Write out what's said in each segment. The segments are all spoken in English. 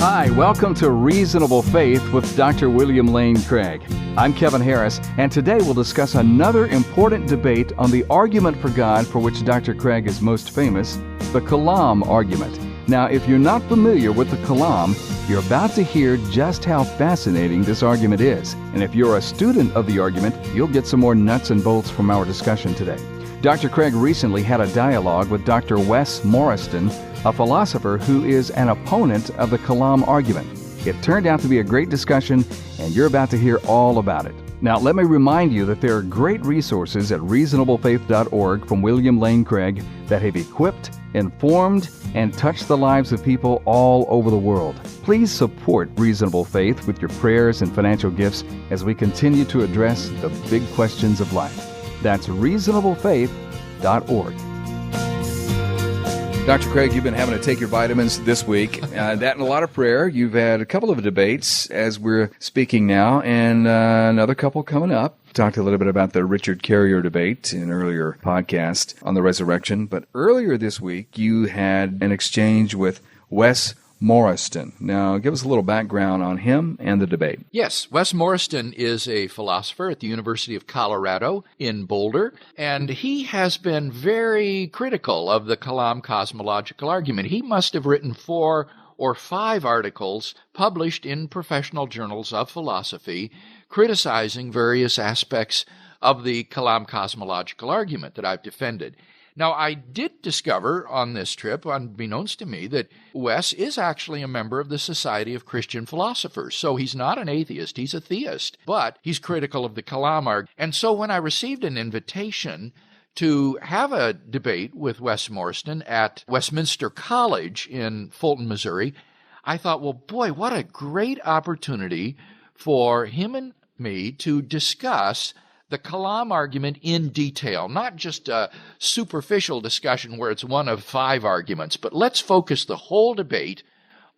Hi, welcome to Reasonable Faith with Dr. William Lane Craig. I'm Kevin Harris, and today we'll discuss another important debate on the argument for God for which Dr. Craig is most famous, the Kalam argument. Now, if you're not familiar with the Kalam, you're about to hear just how fascinating this argument is. And if you're a student of the argument, you'll get some more nuts and bolts from our discussion today. Dr. Craig recently had a dialogue with Dr. Wes Morriston, a philosopher who is an opponent of the Kalam argument. It turned out to be a great discussion, and you're about to hear all about it. Now, let me remind you that there are great resources at reasonablefaith.org from William Lane Craig that have equipped, informed, and touched the lives of people all over the world. Please support Reasonable Faith with your prayers and financial gifts as we continue to address the big questions of life. That's reasonablefaith.org. Dr. Craig, you've been having to take your vitamins this week. That and a lot of prayer. You've had a couple of debates as we're speaking now, and another couple coming up. Talked a little bit about the Richard Carrier debate in an earlier podcast on the resurrection. But earlier this week, you had an exchange with Wes Morriston. Now, give us a little background on him and the debate. Yes, Wes Morriston is a philosopher at the University of Colorado in Boulder, and he has been very critical of the Kalam cosmological argument. He must have written 4 or 5 articles published in professional journals of philosophy criticizing various aspects of the Kalam cosmological argument that I've defended. Now, I did discover on this trip, unbeknownst to me, that Wes is actually a member of the Society of Christian Philosophers. So he's not an atheist, he's a theist, but he's critical of the Kalam argument. And so when I received an invitation to have a debate with Wes Morriston at Westminster College in Fulton, Missouri, I thought, well, boy, what a great opportunity for him and me to discuss the Kalam argument in detail, not just a superficial discussion where it's one of 5 arguments, but let's focus the whole debate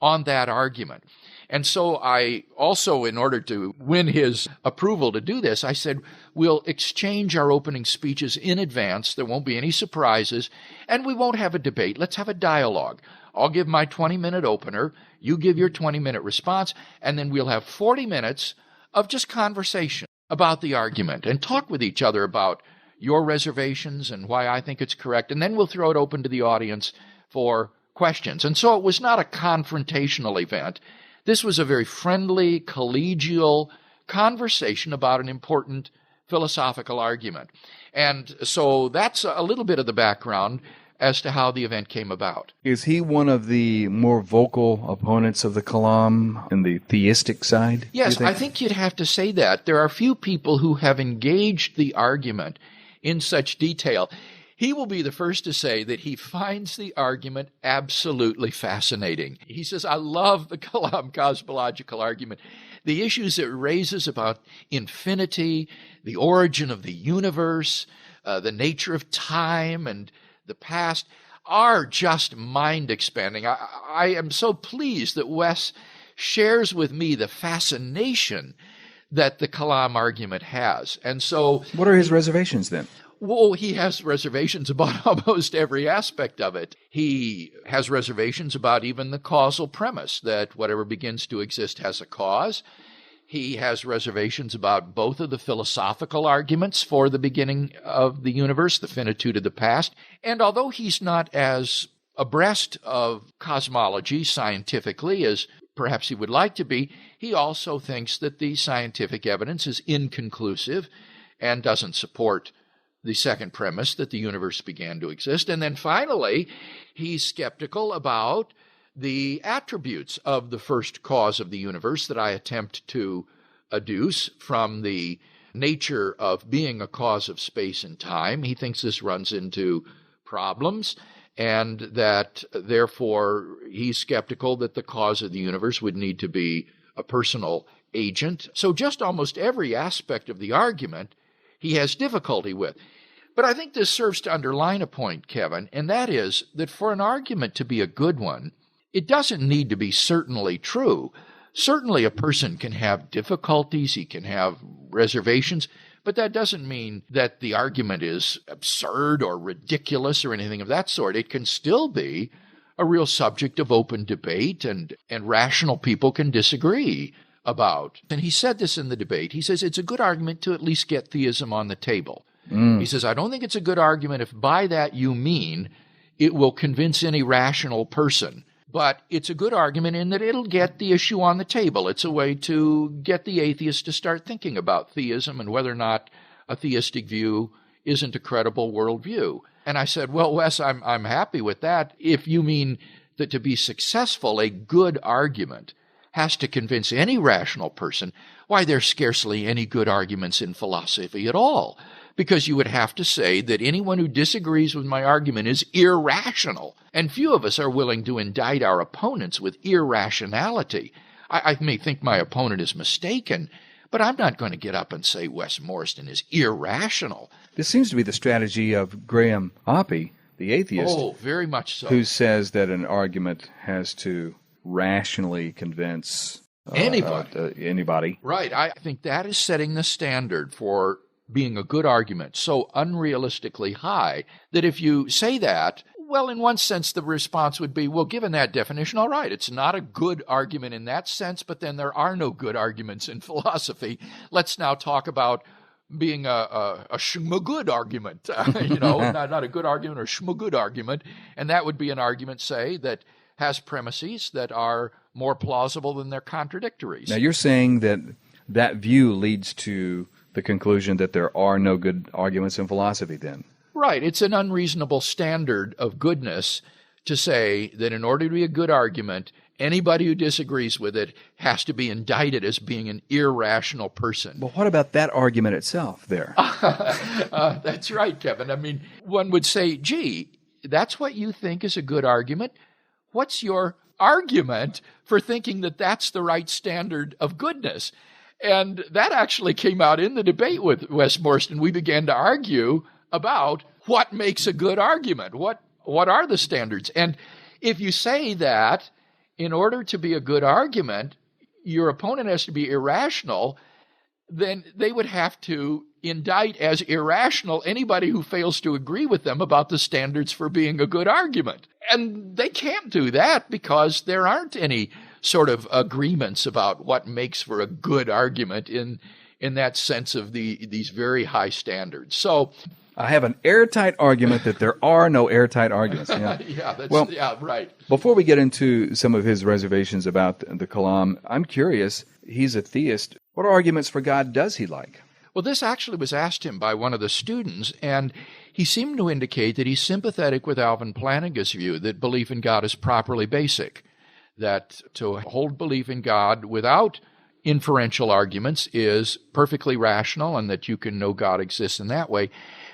on that argument. And so I also, in order to win his approval to do this, I said, we'll exchange our opening speeches in advance. There won't be any surprises, and we won't have a debate. Let's have a dialogue. I'll give my 20-minute opener, you give your 20-minute response, and then we'll have 40 minutes of just conversation about the argument and talk with each other about your reservations and why I think it's correct. And then we'll throw it open to the audience for questions. And so it was not a confrontational event. This was a very friendly, collegial conversation about an important philosophical argument. And so that's a little bit of the background as to how the event came about. Is he one of the more vocal opponents of the Kalam in the theistic side? Yes, I think you'd have to say that. There are few people who have engaged the argument in such detail. He will be the first to say that he finds the argument absolutely fascinating. He says, I love the Kalam cosmological argument. The issues it raises about infinity, the origin of the universe, the nature of time, and the past are just mind-expanding. I am so pleased that Wes shares with me the fascination that the Kalam argument has. And so, what are his reservations then? Well, he has reservations about almost every aspect of it. He has reservations about even the causal premise, that whatever begins to exist has a cause. He has reservations about both of the philosophical arguments for the beginning of the universe, the finitude of the past. And although he's not as abreast of cosmology scientifically as perhaps he would like to be, he also thinks that the scientific evidence is inconclusive and doesn't support the second premise that the universe began to exist. And then finally, he's skeptical about the attributes of the first cause of the universe that I attempt to adduce from the nature of being a cause of space and time. He thinks this runs into problems, and that therefore he's skeptical that the cause of the universe would need to be a personal agent. So just almost every aspect of the argument he has difficulty with. But I think this serves to underline a point, Kevin, and that is that for an argument to be a good one, it doesn't need to be certainly true. Certainly a person can have difficulties, he can have reservations, but that doesn't mean that the argument is absurd or ridiculous or anything of that sort. It can still be a real subject of open debate, and rational people can disagree about. And he said this in the debate. He says it's a good argument to at least get theism on the table. He says, I don't think it's a good argument if by that you mean it will convince any rational person. But it's a good argument in that it'll get the issue on the table. It's a way to get the atheist to start thinking about theism and whether or not a theistic view isn't a credible worldview. And I said, well, Wes, I'm happy with that if you mean that to be successful, a good argument has to convince any rational person. Why, there's scarcely any good arguments in philosophy at all, because you would have to say that anyone who disagrees with my argument is irrational, and few of us are willing to indict our opponents with irrationality. I may think my opponent is mistaken, but I'm not going to get up and say Wes Morriston is irrational. This seems to be the strategy of Graham Oppy, the atheist. Oh, very much so. Who says that an argument has to rationally convince anybody. Right. I think that is setting the standard for being a good argument so unrealistically high that if you say that, well, in one sense, the response would be, well, given that definition, all right, it's not a good argument in that sense, but then there are no good arguments in philosophy. Let's now talk about being a schmagood argument, not a good argument or schmagood argument. And that would be an argument, say, that has premises that are more plausible than their contradictories. Now, you're saying that that view leads to the conclusion that there are no good arguments in philosophy, then? Right. It's an unreasonable standard of goodness to say that in order to be a good argument, anybody who disagrees with it has to be indicted as being an irrational person. Well, what about that argument itself there? That's right, Kevin. I mean, one would say, gee, that's what you think is a good argument? What's your argument for thinking that that's the right standard of goodness? And that actually came out in the debate with Wes Morriston. We began to argue about what makes a good argument. What are the standards? And if you say that in order to be a good argument, your opponent has to be irrational, then they would have to indict as irrational anybody who fails to agree with them about the standards for being a good argument. And they can't do that because there aren't any sort of agreements about what makes for a good argument in that sense of these very high standards. So I have an airtight argument that there are no airtight arguments. Yeah, right. Before we get into some of his reservations about the Kalam, I'm curious, he's a theist. What arguments for God does he like? Well, this actually was asked him by one of the students, and he seemed to indicate that he's sympathetic with Alvin Plantinga's view that belief in God is properly basic, that to hold belief in God without inferential arguments is perfectly rational and that you can know God exists in that way.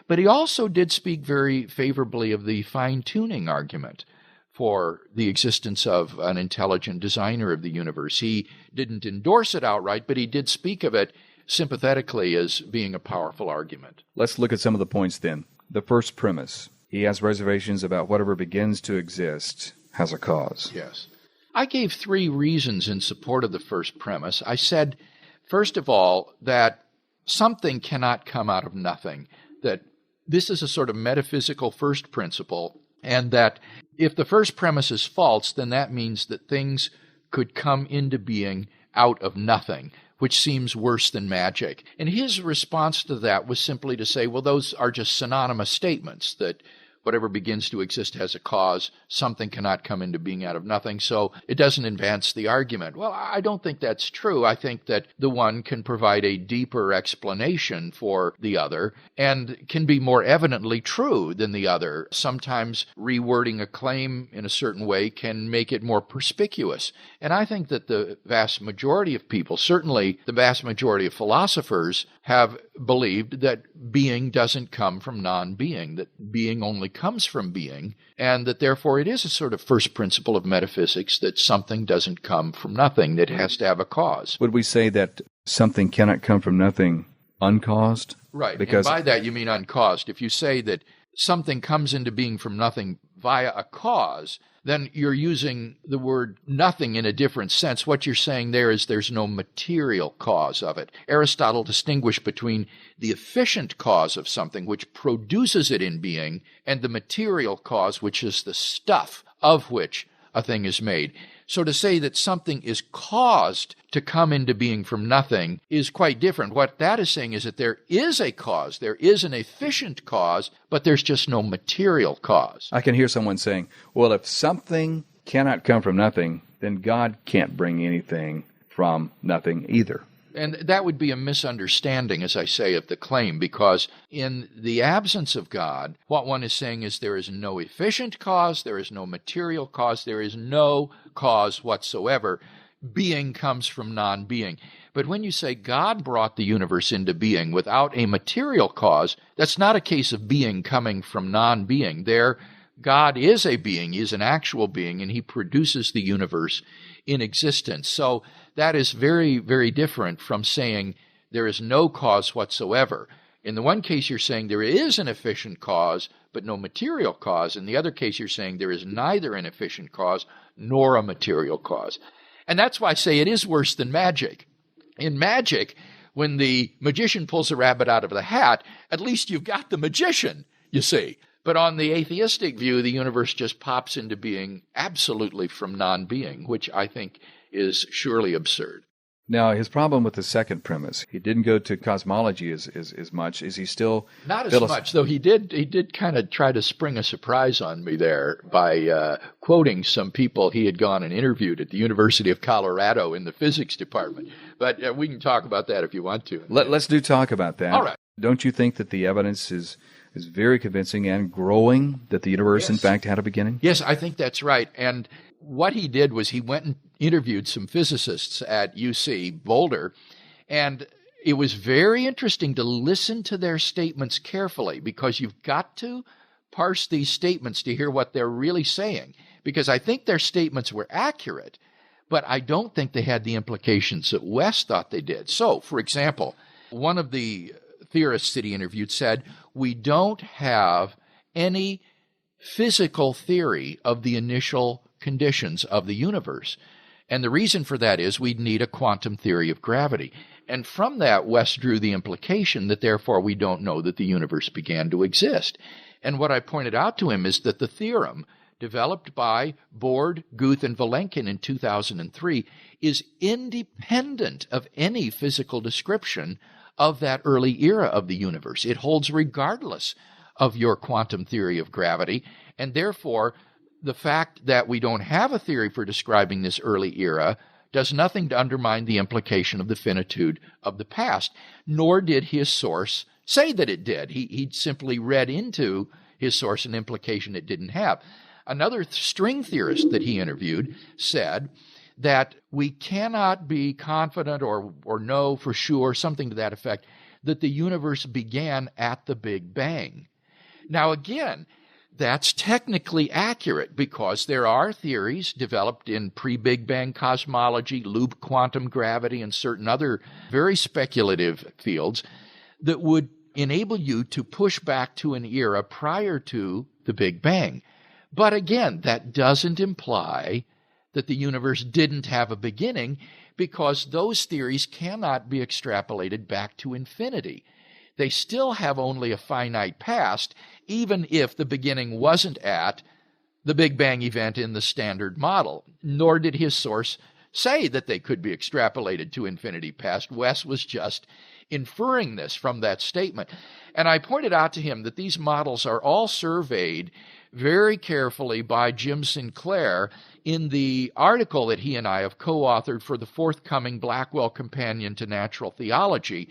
But he also did speak very favorably of the fine-tuning argument for the existence of an intelligent designer of the universe. He didn't endorse it outright, but he did speak of it sympathetically as being a powerful argument. Let's look at some of the points then. The first premise, he has reservations about whatever begins to exist has a cause. Yes. I gave 3 reasons in support of the first premise. I said, first of all, that something cannot come out of nothing, that this is a sort of metaphysical first principle, and that if the first premise is false, then that means that things could come into being out of nothing, which seems worse than magic. And his response to that was simply to say, well, those are just synonymous statements, that whatever begins to exist has a cause. Something cannot come into being out of nothing, so it doesn't advance the argument. Well, I don't think that's true. I think that the one can provide a deeper explanation for the other and can be more evidently true than the other. Sometimes rewording a claim in a certain way can make it more perspicuous. And I think that the vast majority of people, certainly the vast majority of philosophers, have believed that being doesn't come from non-being, that being only comes from being, and that therefore it is a sort of first principle of metaphysics that something doesn't come from nothing, that it has to have a cause. Would we say that something cannot come from nothing uncaused? Right, Because and by that you mean uncaused. If you say that something comes into being from nothing via a cause, then you're using the word nothing in a different sense. What you're saying there is there's no material cause of it. Aristotle distinguished between the efficient cause of something, which produces it in being, and the material cause, which is the stuff of which a thing is made. So to say that something is caused to come into being from nothing is quite different. What that is saying is that there is a cause, there is an efficient cause, but there's just no material cause. I can hear someone saying, well, if something cannot come from nothing, then God can't bring anything from nothing either. And that would be a misunderstanding, as I say, of the claim, because in the absence of God, what one is saying is there is no efficient cause, there is no material cause, there is no cause whatsoever. Being comes from non-being. But when you say God brought the universe into being without a material cause, that's not a case of being coming from non-being. There, God is a being, he is an actual being, and he produces the universe in existence. So that is very, very different from saying there is no cause whatsoever. In the one case, you're saying there is an efficient cause, but no material cause. In the other case, you're saying there is neither an efficient cause nor a material cause. And that's why I say it is worse than magic. In magic, when the magician pulls a rabbit out of the hat, at least you've got the magician, you see. But on the atheistic view, the universe just pops into being absolutely from non-being, which I think is surely absurd. Now, his problem with the second premise, he didn't go to cosmology as much. Is he still... Not as much, though he did kind of try to spring a surprise on me there by quoting some people he had gone and interviewed at the University of Colorado in the physics department. But we can talk about that if you want to. Let's talk about that. All right. Don't you think that the evidence is very convincing and growing that the universe, in fact, had a beginning? Yes, I think that's right. And what he did was he went and interviewed some physicists at UC Boulder, and it was very interesting to listen to their statements carefully, because you've got to parse these statements to hear what they're really saying, because I think their statements were accurate, but I don't think they had the implications that Wes thought they did. So, for example, one of the theorists that he interviewed said, we don't have any physical theory of the initial conditions of the universe. And the reason for that is we'd need a quantum theory of gravity. And from that, Wes drew the implication that therefore we don't know that the universe began to exist. And what I pointed out to him is that the theorem developed by Borde, Guth, and Vilenkin in 2003 is independent of any physical description of that early era of the universe. It holds regardless of your quantum theory of gravity, and therefore the fact that we don't have a theory for describing this early era does nothing to undermine the implication of the finitude of the past, nor did his source say that it did. He simply read into his source an implication it didn't have. Another string theorist that he interviewed said that we cannot be confident or know for sure, something to that effect, that the universe began at the Big Bang. Now again, that's technically accurate because there are theories developed in pre-Big Bang cosmology, loop quantum gravity, and certain other very speculative fields that would enable you to push back to an era prior to the Big Bang. But again, that doesn't imply that the universe didn't have a beginning, because those theories cannot be extrapolated back to infinity. They still have only a finite past, even if the beginning wasn't at the Big Bang event in the Standard Model. Nor did his source say that they could be extrapolated to infinity past. Wes was just inferring this from that statement. And I pointed out to him that these models are all surveyed very carefully by Jim Sinclair in the article that he and I have co-authored for the forthcoming Blackwell Companion to Natural Theology,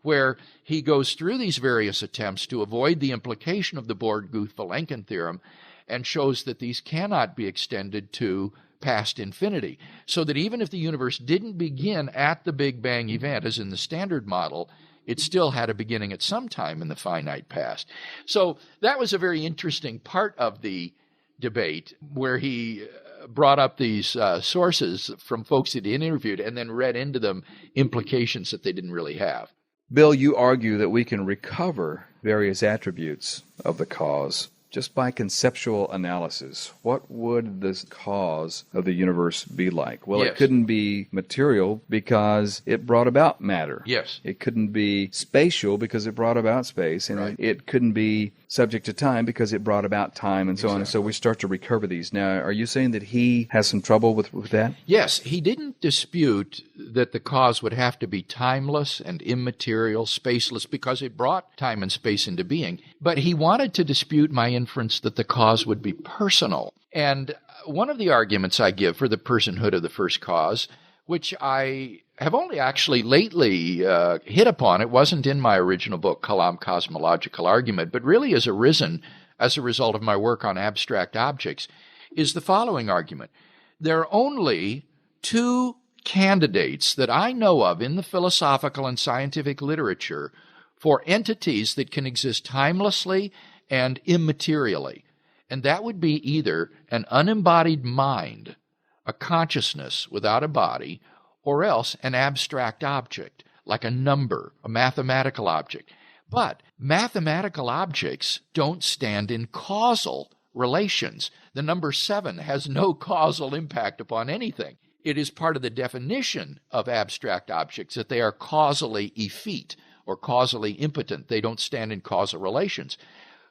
where he goes through these various attempts to avoid the implication of the Borde-Guth-Vilenkin theorem and shows that these cannot be extended to past infinity. So that even if the universe didn't begin at the Big Bang event, as in the Standard Model, it still had a beginning at some time in the finite past. So that was a very interesting part of the debate, where he brought up these sources from folks that he interviewed and then read into them implications that they didn't really have. Bill, you argue that we can recover various attributes of the cause just by conceptual analysis. What would this cause of the universe be like? Well, Yes. It couldn't be material because it brought about matter. Yes. It couldn't be spatial because it brought about space. And Right. it couldn't be subject to time because it brought about time and so on. And so we start to recover these. Now, are you saying that he has some trouble with that? Yes, he didn't dispute that the cause would have to be timeless and immaterial, spaceless, because it brought time and space into being. But he wanted to dispute my inference that the cause would be personal. And one of the arguments I give for the personhood of the first cause, which I have only actually lately hit upon, it wasn't in my original book, Kalam, Cosmological Argument, but really has arisen as a result of my work on abstract objects, is the following argument. There are only two candidates that I know of in the philosophical and scientific literature for entities that can exist timelessly and immaterially. And that would be either an unembodied mind, a consciousness without a body, or else an abstract object, like a number, a mathematical object. But mathematical objects don't stand in causal relations. The number 7 has no causal impact upon anything. It is part of the definition of abstract objects that they are causally effete or causally impotent. They don't stand in causal relations.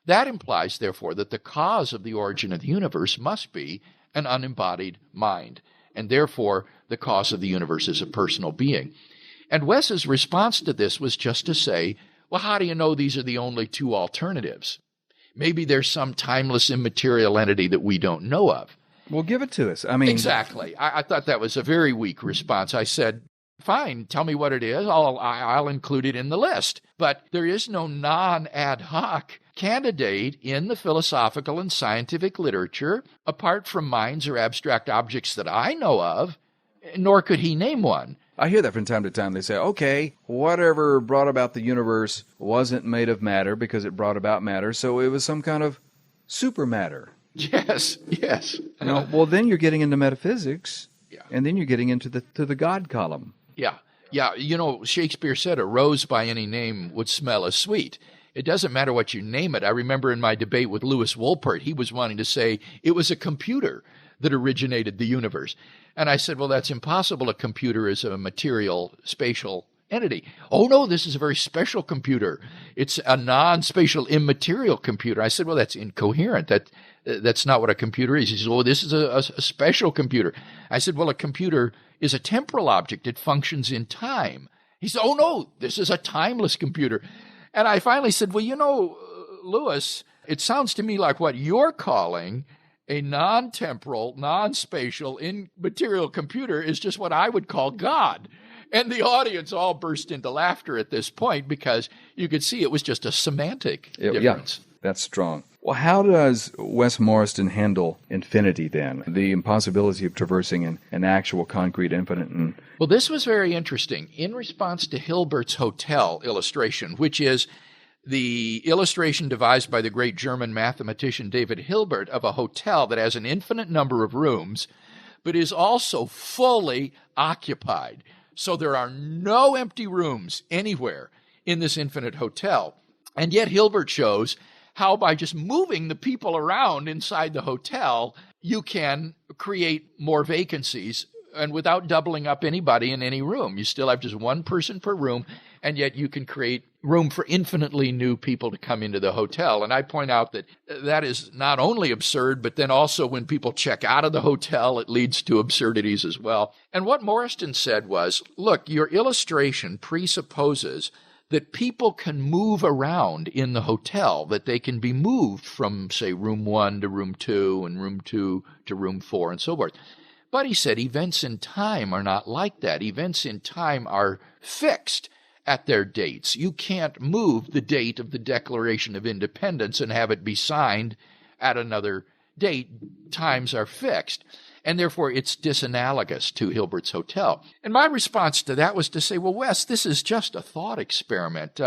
That implies, therefore, that the cause of the origin of the universe must be an unembodied mind, and therefore the cause of the universe is a personal being. And Wes's response to this was just to say, well, how do you know these are the only two alternatives? Maybe there's some timeless immaterial entity that we don't know of. Well, give it to us. I mean, exactly. I thought that was a very weak response. I said, fine, tell me what it is. I'll include it in the list. But there is no non-ad hoc candidate in the philosophical and scientific literature, apart from minds or abstract objects that I know of, nor could he name one. I hear that from time to time. They say, okay, whatever brought about the universe wasn't made of matter because it brought about matter, so it was some kind of supermatter. Yes. Well, then you're getting into metaphysics, yeah. And then you're getting into the God column. Yeah. Shakespeare said a rose by any name would smell as sweet. It doesn't matter what you name it. I remember in my debate with Louis Wolpert, he was wanting to say it was a computer that originated the universe. And I said, well, that's impossible. A computer is a material, spatial entity. Oh, no, this is a very special computer. It's a non-spatial, immaterial computer. I said, well, that's incoherent. That's not what a computer is. He says, oh, this is a special computer. I said, well, a computer is a temporal object. It functions in time. He said, oh, no, this is a timeless computer. And I finally said, well, Louis, it sounds to me like what you're calling a non-temporal, non-spatial, immaterial computer is just what I would call God. And the audience all burst into laughter at this point because you could see it was just a semantic difference. Yeah, that's strong. Well, how does Wes Morriston handle infinity then? The impossibility of traversing an actual concrete infinite? Well, this was very interesting. In response to Hilbert's hotel illustration, which is the illustration devised by the great German mathematician David Hilbert of a hotel that has an infinite number of rooms, but is also fully occupied. So there are no empty rooms anywhere in this infinite hotel. And yet Hilbert shows how by just moving the people around inside the hotel, you can create more vacancies and without doubling up anybody in any room. You still have just one person per room, and yet you can create room for infinitely new people to come into the hotel. And I point out that that is not only absurd, but then also when people check out of the hotel, it leads to absurdities as well. And what Morriston said was, look, your illustration presupposes that people can move around in the hotel, that they can be moved from, say, room 1 to room 2 and room 2 to room 4 and so forth. But he said events in time are not like that. Events in time are fixed at their dates. You can't move the date of the Declaration of Independence and have it be signed at another date. Times are fixed. And therefore, it's disanalogous to Hilbert's hotel. And my response to that was to say, well, Wes, this is just a thought experiment.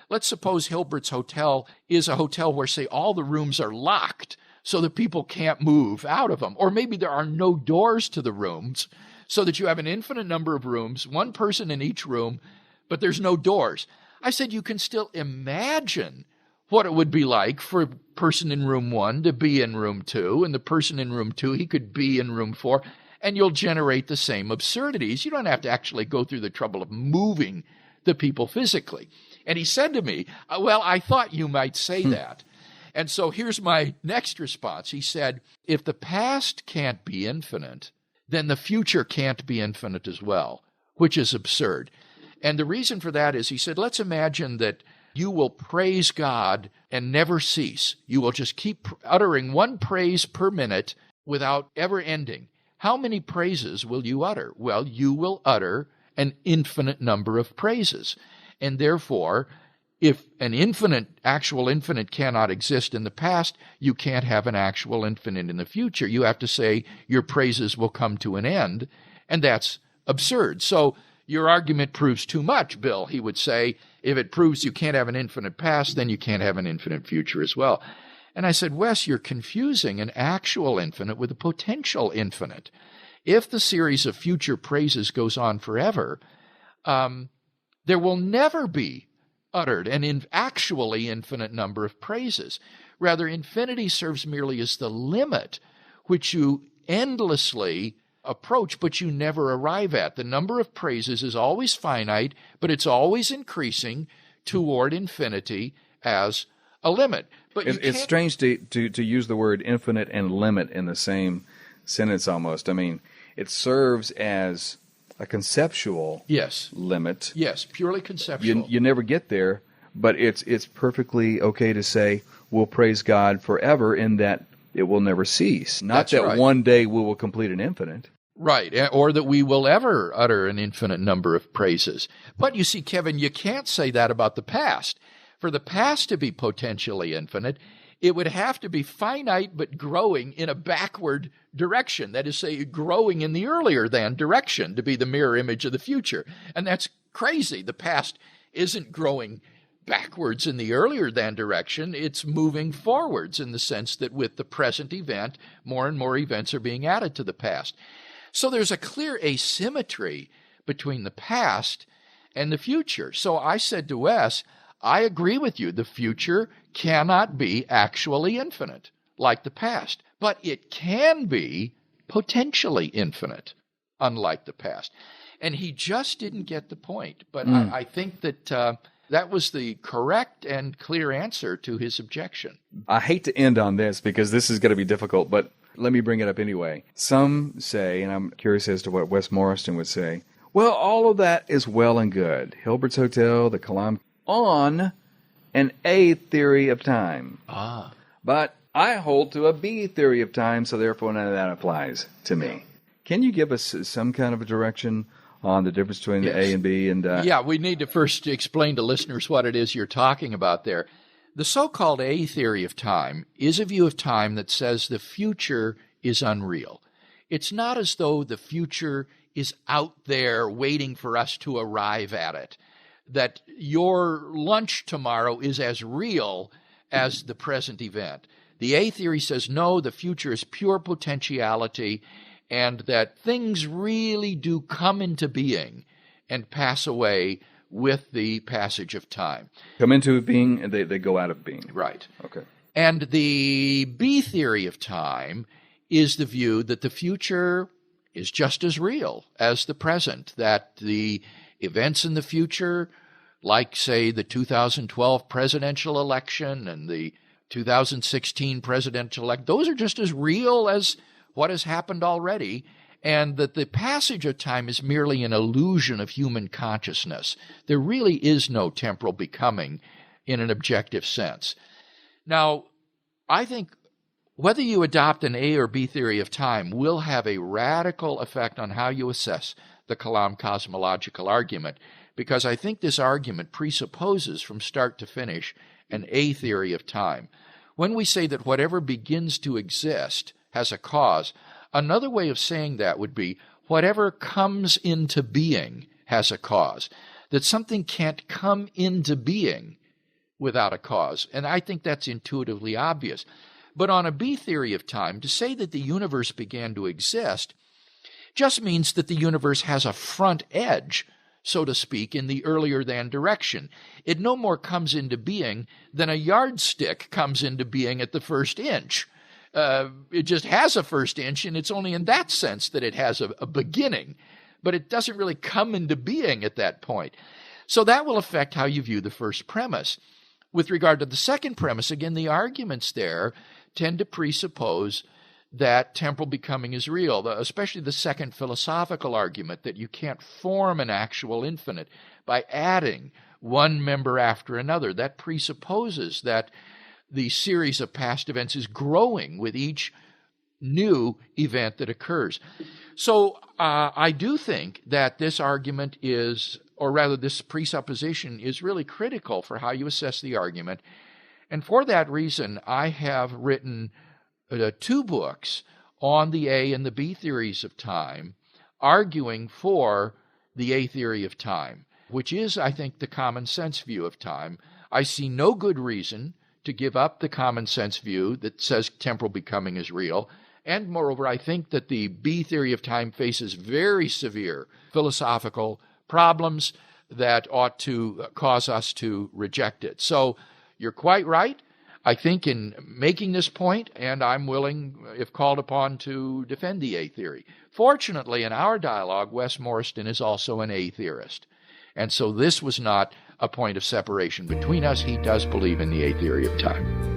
Let's suppose Hilbert's hotel is a hotel where, say, all the rooms are locked so that people can't move out of them. Or maybe there are no doors to the rooms so that you have an infinite number of rooms, one person in each room, but there's no doors. I said you can still imagine what it would be like for a person in room 1 to be in room 2, and the person in room 2, he could be in room 4, and you'll generate the same absurdities. You don't have to actually go through the trouble of moving the people physically. And he said to me, well, I thought you might say that. And so here's my next response. He said, if the past can't be infinite, then the future can't be infinite as well, which is absurd. And the reason for that is, he said, let's imagine that you will praise God and never cease. You will just keep uttering one praise per minute without ever ending. How many praises will you utter? Well, you will utter an infinite number of praises. And therefore, if an actual infinite cannot exist in the past, you can't have an actual infinite in the future. You have to say your praises will come to an end, and that's absurd. So your argument proves too much, Bill. He would say, if it proves you can't have an infinite past, then you can't have an infinite future as well. And I said, Wes, you're confusing an actual infinite with a potential infinite. If the series of future praises goes on forever, there will never be uttered an actually infinite number of praises. Rather, infinity serves merely as the limit which you endlessly approach, but you never arrive at. The number of praises is always finite, but it's always increasing toward infinity as a limit. But it's strange to use the word infinite and limit in the same sentence almost. I mean, it serves as a conceptual limit. Yes, purely conceptual. You never get there, but it's perfectly okay to say we'll praise God forever in that it will never cease. Not That's that right. one day we will complete an infinite. Right, or that we will ever utter an infinite number of praises. But you see, Kevin, you can't say that about the past. For the past to be potentially infinite, it would have to be finite but growing in a backward direction. That is, say, growing in the earlier than direction to be the mirror image of the future. And that's crazy. The past isn't growing backwards in the earlier than direction. It's moving forwards in the sense that with the present event, more and more events are being added to the past. So there's a clear asymmetry between the past and the future. So I said to Wes, I agree with you. The future cannot be actually infinite like the past, but it can be potentially infinite, unlike the past. And he just didn't get the point. But I think that that was the correct and clear answer to his objection. I hate to end on this because this is going to be difficult, but let me bring it up anyway. Some say, and I'm curious as to what Wes Morriston would say, well, all of that is well and good. Hilbert's Hotel, the Kalam, on an A theory of time. But I hold to a B theory of time, so therefore none of that applies to me. Can you give us some kind of a direction on the difference between the A and B? And yeah, we need to first explain to listeners what it is you're talking about there. The so-called A theory of time is a view of time that says the future is unreal. It's not as though the future is out there waiting for us to arrive at it, that your lunch tomorrow is as real as the present event. The A theory says, no, the future is pure potentiality, and that things really do come into being and pass away with the passage of time. Come into being, and they go out of being. Right. Okay. And the B theory of time is the view that the future is just as real as the present, that the events in the future, like, say, the 2012 presidential election and the 2016 presidential election, those are just as real as what has happened already, and that the passage of time is merely an illusion of human consciousness. There really is no temporal becoming in an objective sense. Now, I think whether you adopt an A or B theory of time will have a radical effect on how you assess the Kalam cosmological argument, because I think this argument presupposes from start to finish an A theory of time. When we say that whatever begins to exist has a cause, another way of saying that would be whatever comes into being has a cause, that something can't come into being without a cause. And I think that's intuitively obvious. But on a B theory of time, to say that the universe began to exist just means that the universe has a front edge, so to speak, in the earlier than direction. It no more comes into being than a yardstick comes into being at the first inch. It just has a first inch, and it's only in that sense that it has a beginning. But it doesn't really come into being at that point. So that will affect how you view the first premise. with regard to the second premise, again, the arguments there tend to presuppose that temporal becoming is real, especially the second philosophical argument that you can't form an actual infinite by adding one member after another. That presupposes that the series of past events is growing with each new event that occurs. So I do think that this argument is, or rather this presupposition is really critical for how you assess the argument. And for that reason, I have written 2 books on the A and the B theories of time, arguing for the A theory of time, which is, I think, the common sense view of time. I see no good reason to give up the common sense view that says temporal becoming is real. And moreover, I think that the B theory of time faces very severe philosophical problems that ought to cause us to reject it. So you're quite right, I think, in making this point, and I'm willing, if called upon, to defend the A theory. Fortunately, in our dialogue, Wes Morriston is also an A theorist. And so this was not a point of separation between us. He does believe in the A theory of time.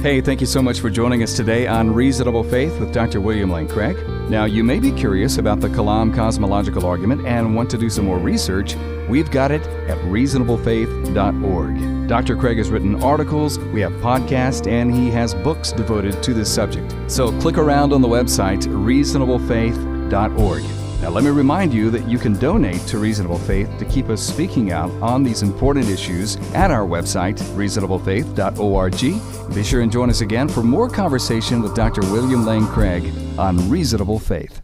Hey, thank you so much for joining us today on Reasonable Faith with Dr. William Lane Craig. Now, you may be curious about the Kalam cosmological argument and want to do some more research. We've got it at reasonablefaith.org. Dr. Craig has written articles, we have podcasts, and he has books devoted to this subject. So click around on the website, reasonablefaith.org. Now, let me remind you that you can donate to Reasonable Faith to keep us speaking out on these important issues at our website, reasonablefaith.org. Be sure and join us again for more conversation with Dr. William Lane Craig on Reasonable Faith.